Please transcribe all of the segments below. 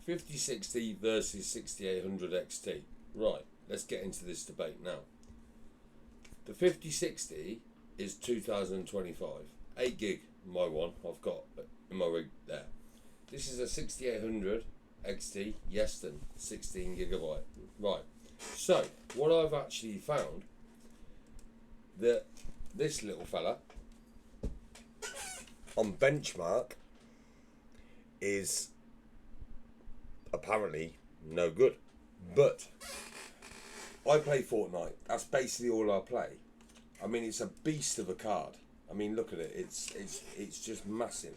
5060 versus 6800 XT. Right, let's get into this debate now. The 5060 is 2025. 8 gig, my one, I've got in my rig there. This is a 6800 XT Yeston, 16 gigabyte. Right, so what I've actually found, that this little fella on benchmark is apparently no good, but I play Fortnite. That's basically all I play. I mean, it's a beast of a card. I mean, look at it. It's just massive.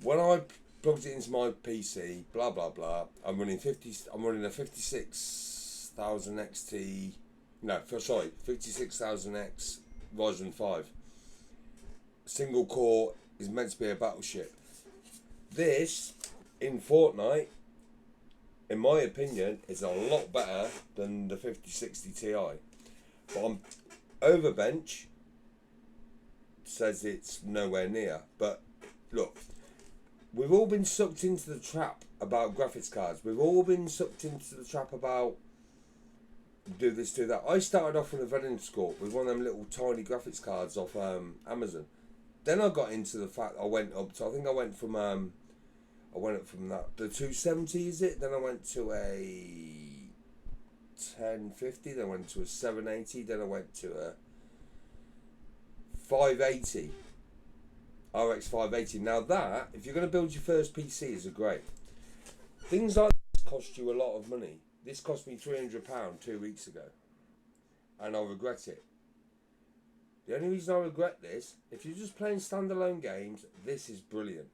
When I plugged it into my PC, blah blah blah, I'm running a 56,000 XT. No, sorry, 56,000X Ryzen 5. Single core is meant to be a battleship. This in Fortnite, in my opinion, is a lot better than the 5060 Ti. But on Overbench says it's nowhere near. But look, we've all been sucked into the trap about graphics cards. We've all been sucked into the trap about do this, do that. I started off with a Venom Scorp with one of them little tiny graphics cards off Amazon. Then I got into the fact I went up to, I think I went from that, the 270 is it? Then I went to a 1050, then I went to a 780, then I went to a 580, RX 580. Now that, if you're going to build your first PCs, are great. Things like this cost you a lot of money. This cost me £300 2 weeks ago, and I regret it. The only reason I regret this, if you're just playing standalone games, this is brilliant.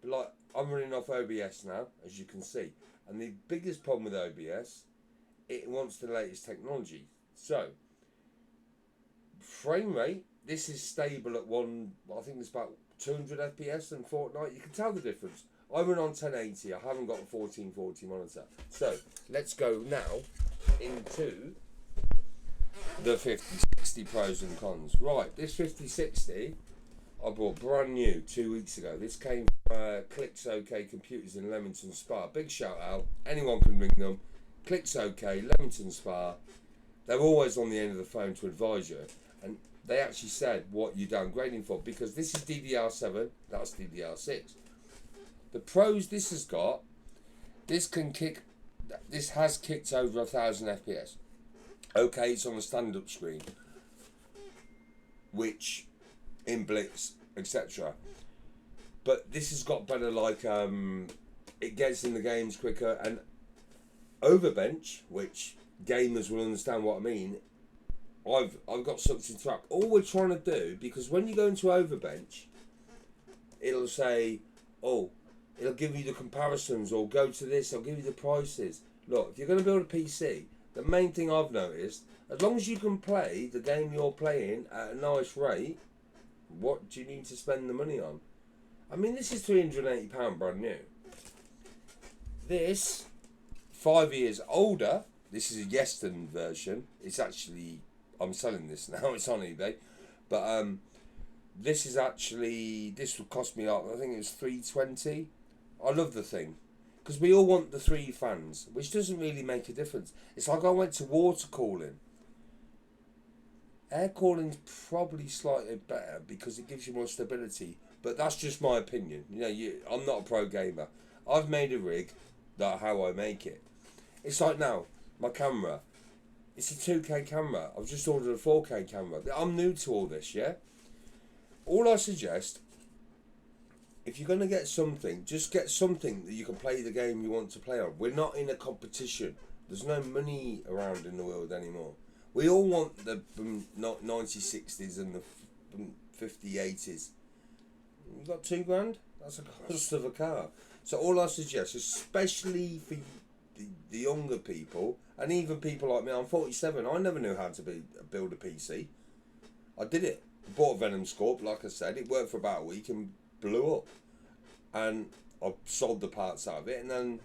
But like, I'm running off OBS now, as you can see. And the biggest problem with OBS, it wants the latest technology. So, frame rate, this is stable at I think it's about 200 FPS in Fortnite. You can tell the difference. I run on 1080, I haven't got a 1440 monitor. So, let's go now into the 5060 pros and cons. Right, this 5060 I bought brand new 2 weeks ago. This came from Clicks OK Computers in Leamington Spa. Big shout out, anyone can ring them. Clicks OK, Leamington Spa. They're always on the end of the phone to advise you, and they actually said what you're downgrading for, because this is DDR7, that's DDR6. The pros this has got, this has kicked over 1000 FPS. Okay, it's on a stand-up screen, which in Blitz, etc. But this has got better, like it gets in the games quicker, and Overbench, which gamers will understand what I mean. I've got something to trap. All we're trying to do, because when you go into Overbench, it'll say, oh, it'll give you the comparisons, or go to this, I'll give you the prices. Look, if you're going to build a PC, the main thing I've noticed, as long as you can play the game you're playing at a nice rate, what do you need to spend the money on? I mean, this is £380 brand new. This, 5 years older, this is a Yeston version. It's actually, I'm selling this now, it's on eBay. But this is actually, this would cost me, I think it was $320. I love the thing, because we all want the 3 fans, which doesn't really make a difference. It's like I went to water cooling. Air cooling's probably slightly better because it gives you more stability, but that's just my opinion. You know, I'm not a pro gamer. I've made a rig, that's how I make it. It's like now, my camera, it's a 2K camera. I've just ordered a 4K camera. I'm new to all this, yeah? All I suggest, if you're going to get something, just get something that you can play the game you want to play on. We're not in a competition. There's no money around in the world anymore. We all want the 9060s and the 5080s. You got £2,000? That's the cost of a car. So all I suggest, especially for the younger people, and even people like me, I'm 47, I never knew how to build a PC. I did it. Bought a Venom Scorp, like I said, it worked for about a week and blew up. And I sold the parts out of it, and then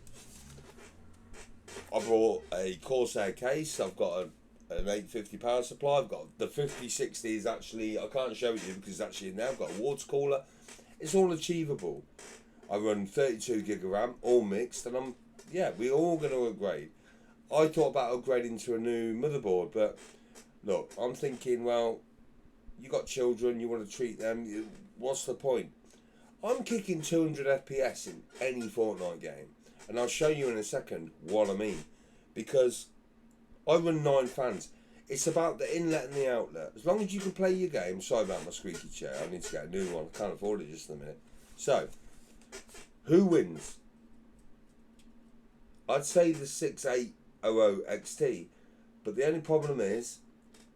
I bought a Corsair case. I've got an 850 power supply. I've got the 5060 is actually, I can't show it you because it's actually in there. I've got a water cooler. It's all achievable. I run 32 gig of RAM, all mixed, and we're all going to upgrade. I thought about upgrading to a new motherboard, but look, I'm thinking, well, you got children, you want to treat them, what's the point? I'm kicking 200 FPS in any Fortnite game, and I'll show you in a second what I mean, because I run 9 fans. It's about the inlet and the outlet. As long as you can play your game. Sorry about my squeaky chair, I need to get a new one, I can't afford it just in a minute. So, who wins? I'd say the 6800 XT, but the only problem is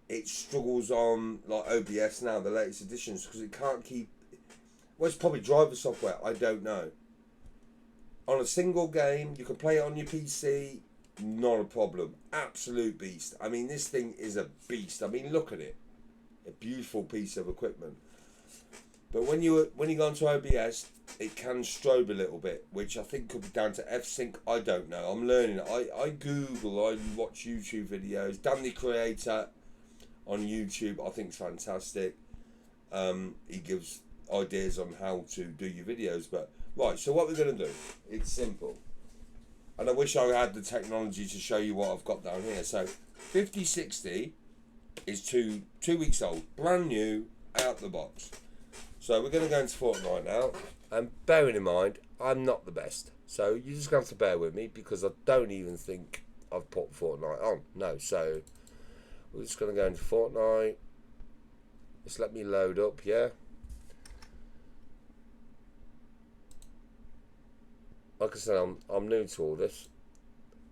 it struggles on like OBS now, the latest editions, because it can't keep. Well, it's probably driver software, I don't know. On a single game, you can play it on your PC, not a problem. Absolute beast. I mean, this thing is a beast. I mean, look at it. A beautiful piece of equipment. But when you go into OBS, it can strobe a little bit, which I think could be down to F-Sync. I don't know. I'm learning. I Google, I watch YouTube videos. Dan the Creator on YouTube, I think it's fantastic. He gives ideas on how to do your videos. But right, so what we're going to do, it's simple. And I wish I had the technology to show you what I've got down here. So 5060 is two weeks old, brand new, out the box. So we're going to go into Fortnite now, and bearing in mind, I'm not the best. So you're just going to have to bear with me, because I don't even think I've put Fortnite on. No, so we're just going to go into Fortnite. Just let me load up, yeah. Like I said, I'm new to all this.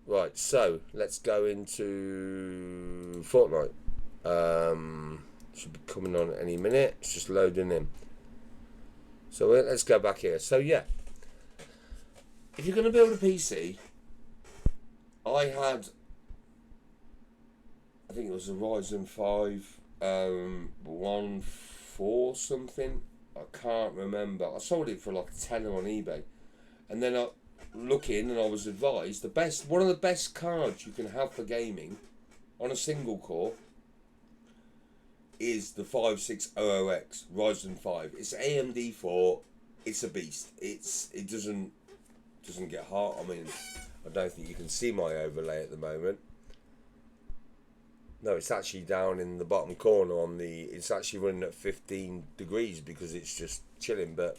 Right, so let's go into Fortnite. Should be coming on any minute. It's just loading in. So let's go back here. So yeah, if you're going to build a PC, I think it was a Ryzen 5 1.4 something. I can't remember. I sold it for like a tenner on eBay, and then I looking and I was advised one of the best cards you can have for gaming on a single core is the 5600X Ryzen 5. It's AMD 4. It's a beast. It doesn't get hot. I mean, I don't think you can see my overlay at the moment. No, it's actually down in the bottom corner it's actually running at 15 degrees because it's just chilling, but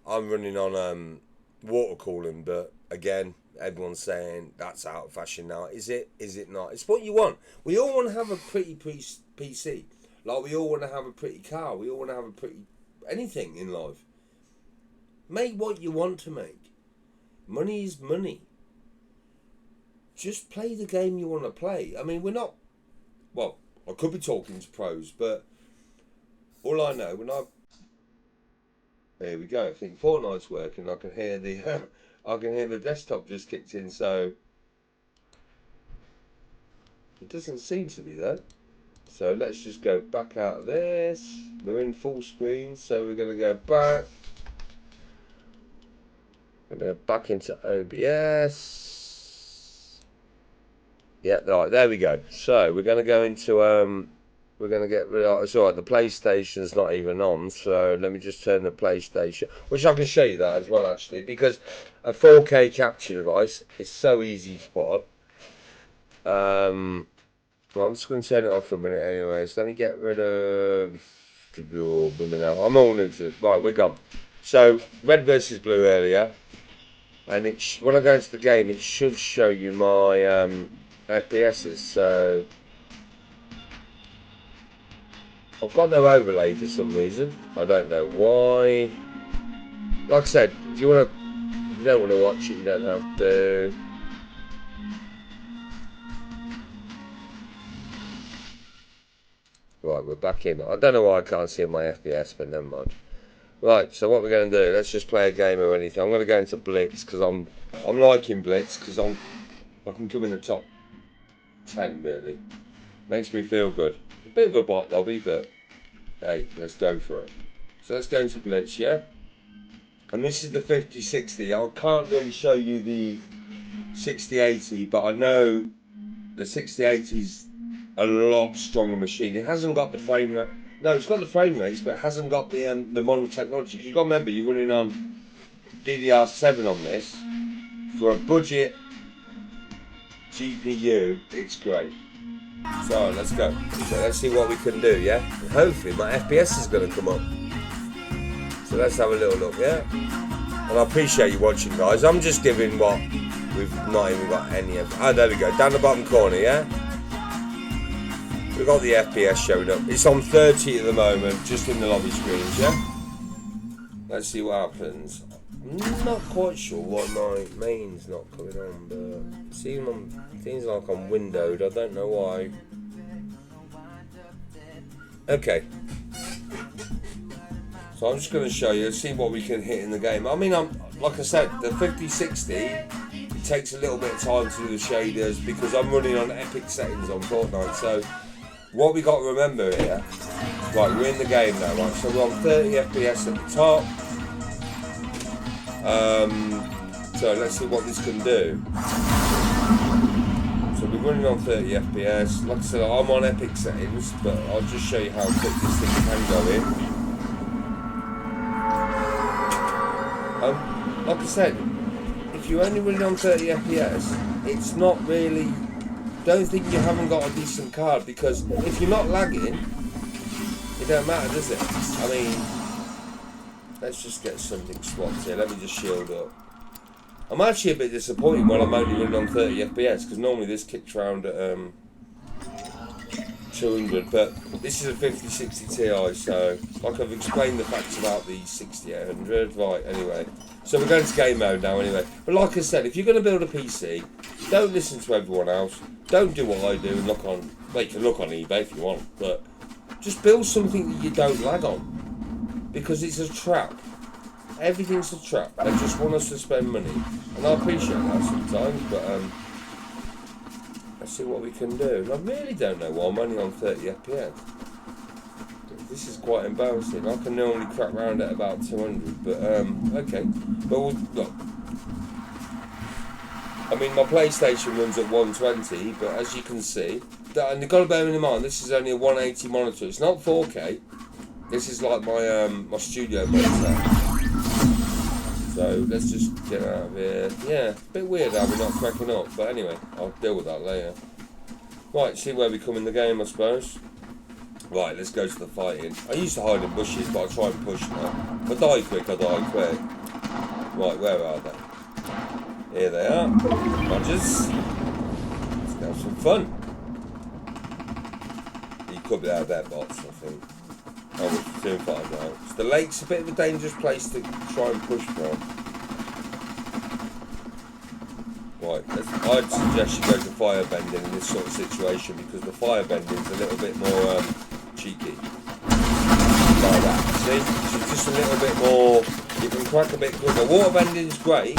I'm running on water cooling, but again, everyone's saying that's out of fashion now. Is it not? It's what you want. We all want to have a pretty PC. Like, we all want to have a pretty car. We all want to have a pretty anything in life. Make what you want to make. Money is money. Just play the game you want to play. I mean, we're not. Well, I could be talking to pros, but all I know there we go. I think Fortnite's working. I can hear the desktop just kicked in. So it doesn't seem to be that. So let's just go back out of this. We're in full screen, so we're going to go back. We're going to go back into OBS. Yeah, right, there we go. So we're going to go into we're going to get rid of. It's alright, the PlayStation's not even on, so let me just turn the PlayStation, which I can show you that as well actually, because a 4K capture device is so easy to put up. Well, I'm just going to turn it off for a minute anyways. Let me get rid of. I'm all new to it. Right, we're gone. So, red versus blue earlier. And when I go into the game, it should show you my FPSs. So, I've got no overlay for some reason. I don't know why. Like I said, if you don't want to watch it, you don't have to. Right, we're back in. I don't know why I can't see my FPS, but never mind. Right, so what we're going to do, let's just play a game or anything. I'm going to go into Blitz, because I'm liking Blitz, because I can come in the top 10, really. Makes me feel good. A bit of a bot lobby, but hey, let's go for it. So let's go into Blitz, yeah? And this is the 5060. I can't really show you the 6080, but I know the 6080's a lot stronger machine. It hasn't got the frame rate. No, it's got the frame rates, but it hasn't got the modern technology. You've got to remember, you're running on DDR7 on this for a budget GPU. It's great. So let's go. So let's see what we can do, yeah? And hopefully my FPS is going to come up. So let's have a little look, yeah? And I appreciate you watching, guys. I'm just giving what we've not even got any of. Oh, there we go. Down the bottom corner, yeah? We've got the FPS showing up. It's on 30 at the moment, just in the lobby screens, yeah? Let's see what happens. I'm not quite sure why my main's not coming on, but seems like I'm windowed. I don't know why. Okay. So I'm just going to show you, see what we can hit in the game. I mean, like I said, the 5060, it takes a little bit of time to do the shaders because I'm running on epic settings on Fortnite. So what we got to remember here, right, we're in the game now, right? So we're on 30 FPS at the top. So let's see what this can do. So we're running on 30 FPS. Like I said, I'm on epic settings, but I'll just show you how quick this thing can go in. Like I said, if you're only running on 30 FPS, it's not really. Don't think you haven't got a decent card, because if you're not lagging, it don't matter, does it? I mean, let's just get something swapped here. Let me just shield up. I'm actually a bit disappointed when I'm only running on 30 FPS, because normally this kicks around at 200, but this is a 5060 Ti, so like I've explained the facts about the 6800. Right, anyway, so we're going to game mode now anyway. But like I said, if you're going to build a PC, don't listen to everyone else. Don't do what I do and look on, well, you can look on eBay if you want, but just build something that you don't lag on, because it's a trap. Everything's a trap. They just want us to spend money, and I appreciate that sometimes, but let's see what we can do. And I really don't know why I'm only on 30 FPS. This is quite embarrassing. I can normally crack round at about 200, but okay. But we'll, look, I mean, my PlayStation runs at 120, but as you can see, and you've got to bear in mind, this is only a 180 monitor. It's not 4K. This is like my my studio monitor. So let's just get out of here. Yeah, a bit weird how we're not cracking up, but anyway, I'll deal with that later. Right, see where we come in the game, I suppose. Right, let's go to the fighting. I used to hide in bushes, but I try and push now. If I die quick, I die quick. Right, where are they? Here they are. Rogers. Let's have some fun. You could be out of their bots, I think. Oh, we're doing fine now. So the lake's a bit of a dangerous place to try and push from. Right, I'd suggest you go to firebending in this sort of situation, because the firebending's a little bit more cheeky. Like that, see? So just a little bit more, you can crack a bit quicker. Waterbending's great.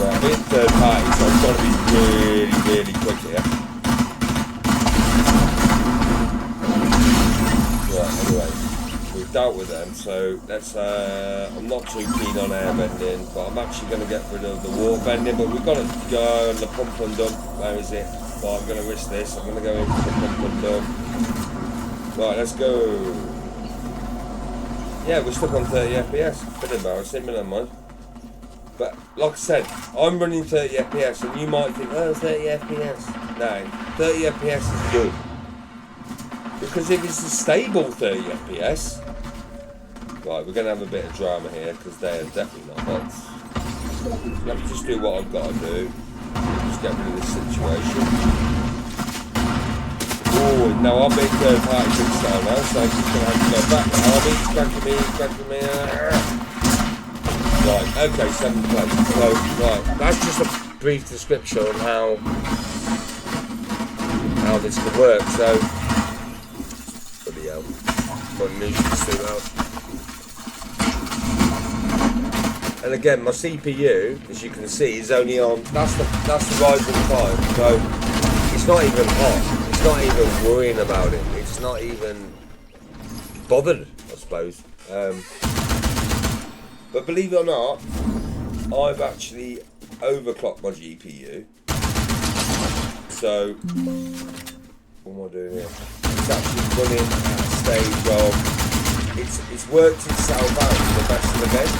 I'm in third party, so I've got to be really, really quick here. Right, anyway, we've dealt with them, so let's, I'm not too keen on air bending, but I'm actually going to get rid of the water bending, but we've got to go on the pump and dump. Where is it? Well, I'm going to risk this. I'm going to go into the pump and dump. Right, let's go. Yeah, we're stuck on 30 FPS. Bit embarrassing, but never mind. But like I said, I'm running 30 FPS, and you might think, oh, 30 FPS. No, 30 FPS is good. Because if it's a stable 30 FPS, right, we're going to have a bit of drama here, because they are definitely not bots. So let me just do what I've got to do. Just get rid of this situation. Oh, now I'm being third party style now, so I'm just going to have to go back. Oh, he's cracking me. Right, okay, 7th place. So, right, that's just a brief description on how this could work. So, bloody hell, my music's too loud. And again, my CPU, as you can see, is only on. That's the Ryzen 5. So, it's not even hot. It's not even worrying about it. It's not even bothered, I suppose. But believe it or not, I've actually overclocked my GPU. So What am I doing here? It's actually running at a stage of it's worked itself out for the best of the best.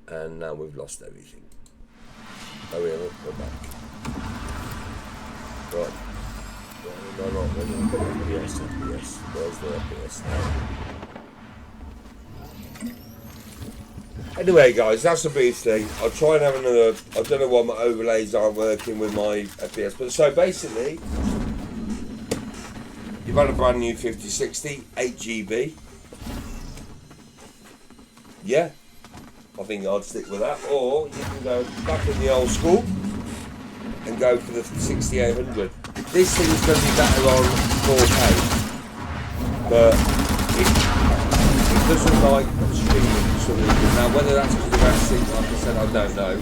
And now we've lost everything. Oh, we haven't. We're back. Right. No, FPS. Where's the FPS now? Anyway, guys, that's the brief thing. I'll try and have another. I don't know why my overlays aren't working with my FPS, but so basically, you've had a brand new 5060, 8 GB. Yeah, I think I'd stick with that. Or you can go back in the old school and go for the 6800. This thing's going to be better on 4K, but it doesn't like streaming solution. Now, whether that's because of S6, like I said, I don't know.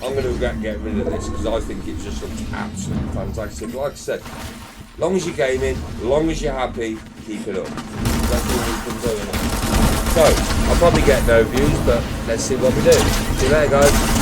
I'm going to regret getting rid of this because I think it just looks absolutely fantastic. Like I said, as long as you're gaming, as long as you're happy, keep it up. That's all we can do. So, I'll probably get no views, but let's see what we do. See you later, guys.